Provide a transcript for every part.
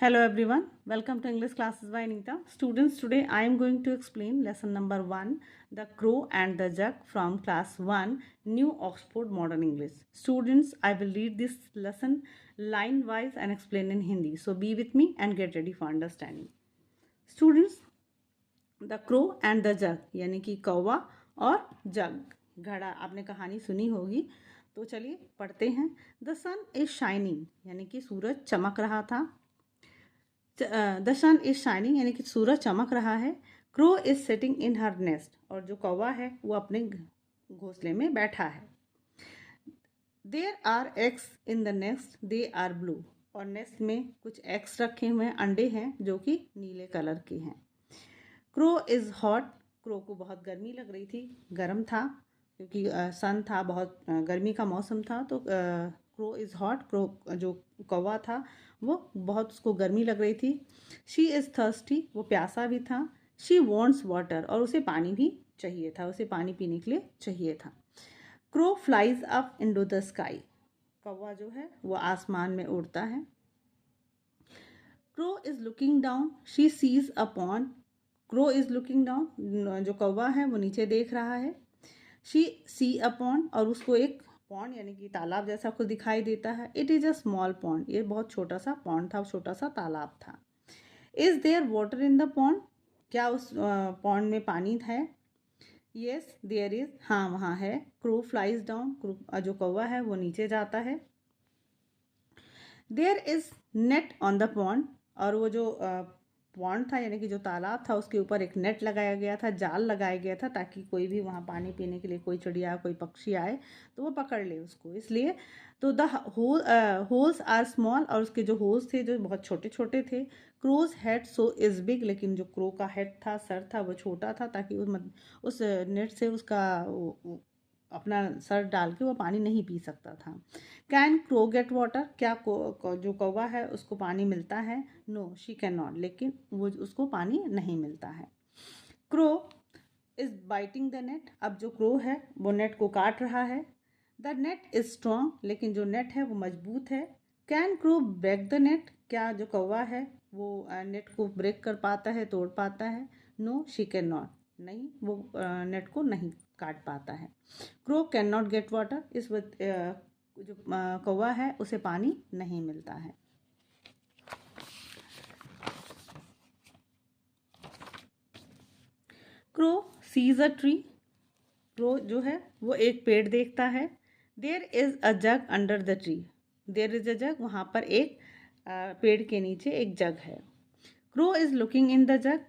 Hello everyone, welcome to English classes by Anita. Students, today I am going to explain lesson number 1, The Crow and the Jug from class 1, New Oxford Modern English. Students, I will read this lesson line wise and explain in Hindi. So be with me and get ready for understanding. Students, The Crow and the Jug यानी कि कौवा और जग घड़ा, आपने कहानी सुनी होगी। तो चलिए पढ़ते हैं। द सन इज शाइनिंग यानी कि सूरज चमक रहा था। द सन इज शाइनिंग यानी कि सूरज चमक रहा है। Crow is sitting in her nest और जो कौवा है वो अपने घोंसले में बैठा है। There are eggs in the nest, they are blue और नेस्ट में कुछ एग्स रखे हुए हैं, अंडे हैं जो कि नीले कलर के हैं। क्रो इज हॉट, क्रो को बहुत गर्मी लग रही थी, गर्म था क्योंकि सन था, बहुत गर्मी का मौसम था। तो क्रो इज़ हॉट, क्रो जो कौवा था वो बहुत उसको गर्मी लग रही थी। शी इज़ थर्स्टी, वो प्यासा भी था। शी वॉन्ट्स वाटर और उसे पानी भी चाहिए था, उसे पानी पीने के लिए चाहिए था। Crow flies up into the sky, कौवा जो है वो आसमान में उड़ता है। Crow is looking down, she sees a pond, crow is looking down, जो कौवा है वो नीचे देख रहा है। शी सी अ पॉन्ड और उसको एक पॉन्ड यानी कि तालाब जैसा कुछ दिखाई देता है। It is a small pond, ये बहुत छोटा सा पॉन्ड था, छोटा सा तालाब था। Is there water in the pond, क्या उस पॉन्ड में पानी है? येस देयर इज़, हाँ वहाँ है। क्रो फ्लाइज डाउन, जो कौवा है वो नीचे जाता है। There is net on the pond और वो जो पॉन्ड था यानी कि जो तालाब था उसके ऊपर एक नेट लगाया गया था, जाल लगाया गया था ताकि कोई भी वहाँ पानी पीने के लिए कोई चिड़िया कोई पक्षी आए तो वो पकड़ ले उसको, इसलिए। तो द होल्स आर स्मॉल और उसके जो होल्स थे जो बहुत छोटे छोटे थे। Crow's head so is big, लेकिन जो क्रो का हेड था, सर था, वो छोटा था ताकि उस नेट से उसका अपना सर डाल के वो पानी नहीं पी सकता था। कैन क्रो गेट वाटर, क्या जो कौवा है उसको पानी मिलता है? नो शी कैन नॉट, लेकिन वो उसको पानी नहीं मिलता है। Crow is biting the net, अब जो क्रो है वो नेट को काट रहा है। द नेट इज स्ट्रॉन्ग, लेकिन जो नेट है वो मजबूत है। Can crow break the net, क्या जो कौवा है वो नेट को ब्रेक कर पाता है, तोड़ पाता है? नो शी कैन नॉट, नहीं वो नेट को नहीं काट पाता है। Crow can not get water, इस जो कौवा है उसे पानी नहीं मिलता है। Crow sees a tree, crow जो है वो एक पेड़ देखता है। There is a jug under the tree, there is a jug, वहाँ पर एक पेड़ के नीचे एक जग है। Crow is looking in the jug,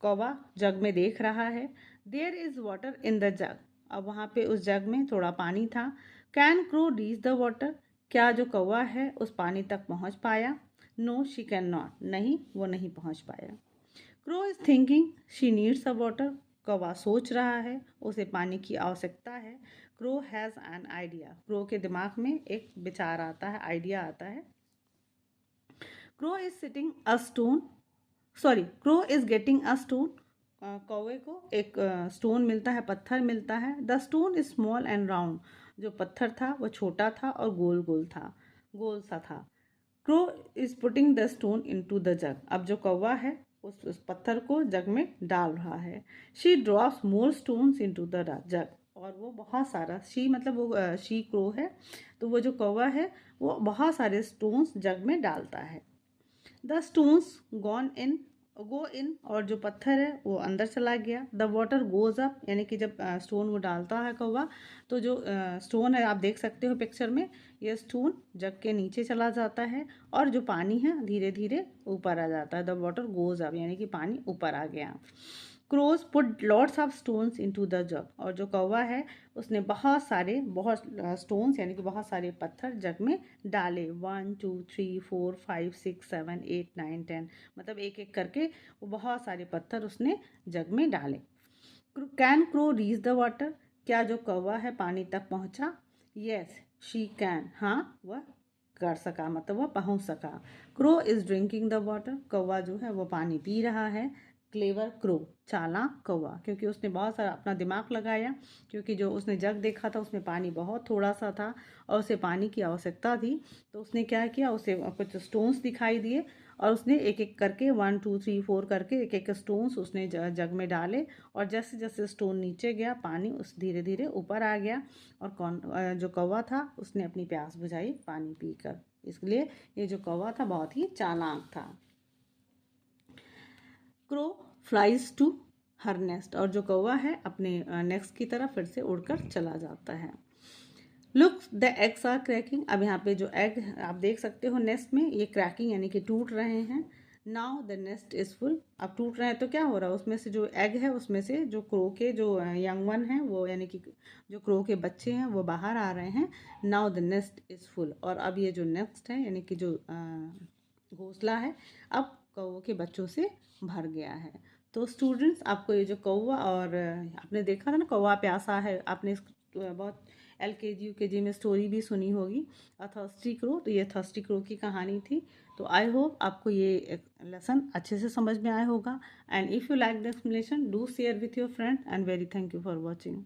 कौवा जग में देख रहा है। There is water in the jug, अब वहाँ पे उस जग में थोड़ा पानी था। Can crow reach the water, क्या जो कौवा है उस पानी तक पहुँच पाया? नो शी कैन नॉट, नहीं वो नहीं पहुँच पाया। Crow is thinking she needs a water, कौवा सोच रहा है उसे पानी की आवश्यकता है। Crow has an idea, crow के दिमाग में एक विचार आता है, आइडिया आता है। Crow is sitting a stone, sorry crow is getting a stone, कौवे को एक स्टोन मिलता है, पत्थर मिलता है। The stone is small and round, जो पत्थर था वो छोटा था और गोल गोल था, गोल सा था। Crow is putting the stone into the jug, अब जो कौवा है उस पत्थर को जग में डाल रहा है। She drops more stones into the jug, और वो बहुत सारा, शी मतलब वो शी क्रो है, तो वो जो कौवा है वो बहुत सारे स्टोन्स जग में डालता है। द स्टोन्स गो इन, और जो पत्थर है वो अंदर चला गया। द वाटर गोज अप, यानी कि जब स्टोन वो डालता है कौवा तो जो स्टोन है आप देख सकते हो पिक्चर में, ये स्टोन जग के नीचे चला जाता है और जो पानी है धीरे धीरे ऊपर आ जाता है। द वाटर गोज अप यानी कि पानी ऊपर आ गया। Crows put lots of stones into the jug, और जो कौवा है उसने बहुत स्टोन्स यानी कि बहुत सारे पत्थर जग में डाले। 1 2 3 4 5 6 7 8 9 10, मतलब एक एक करके वो बहुत सारे पत्थर उसने जग में डाले। Can crow reach the water, क्या जो कौवा है पानी तक पहुंचा? यस शी कैन, हाँ वह कर सका, मतलब वह पहुंच सका। Crow is drinking the water, कौवा जो है वो पानी पी रहा है। क्लेवर क्रो, चालाक कौवा, क्योंकि उसने बहुत सारा अपना दिमाग लगाया, क्योंकि जो उसने जग देखा था उसमें पानी बहुत थोड़ा सा था और उसे पानी की आवश्यकता थी। तो उसने क्या किया, उसे कुछ स्टोन्स दिखाई दिए और उसने एक एक करके 1 2 3 4 करके एक एक स्टोन्स उसने जग में डाले, और जैसे जैसे स्टोन नीचे गया पानी उस धीरे धीरे ऊपर आ गया, और जो कौवा था उसने अपनी प्यास बुझाई पानी पीकर। इसलिए ये जो कौवा था बहुत ही चालाक था। Crow flies to her nest, और जो कौवा है अपने नेस्ट की तरफ फिर से उड़कर चला जाता है। Look the eggs are cracking, अब यहाँ पे जो एग आप देख सकते हो नेस्ट में, ये क्रैकिंग यानी कि टूट रहे हैं। Now the nest is full, अब टूट रहे हैं तो क्या हो रहा है, उसमें से जो एग है उसमें से जो क्रो के जो यंग वन हैं वो यानी कि जो क्रो के बच्चे हैं वो बाहर आ रहे हैं। Now the nest is full, और अब ये जो नेस्ट है यानी कि जो घोंसला है अब कौवों के बच्चों से भर गया है। तो स्टूडेंट्स आपको ये जो कौवा, और आपने देखा था ना कौवा प्यासा है, आपने बहुत LKG UKG में स्टोरी भी सुनी होगी थर्स्टी क्रो, तो ये थर्स्टी क्रो की कहानी थी। तो आई होप आपको ये लेसन अच्छे से समझ में आया होगा। And if you like the explanation do share with your friend, and very thank you for watching.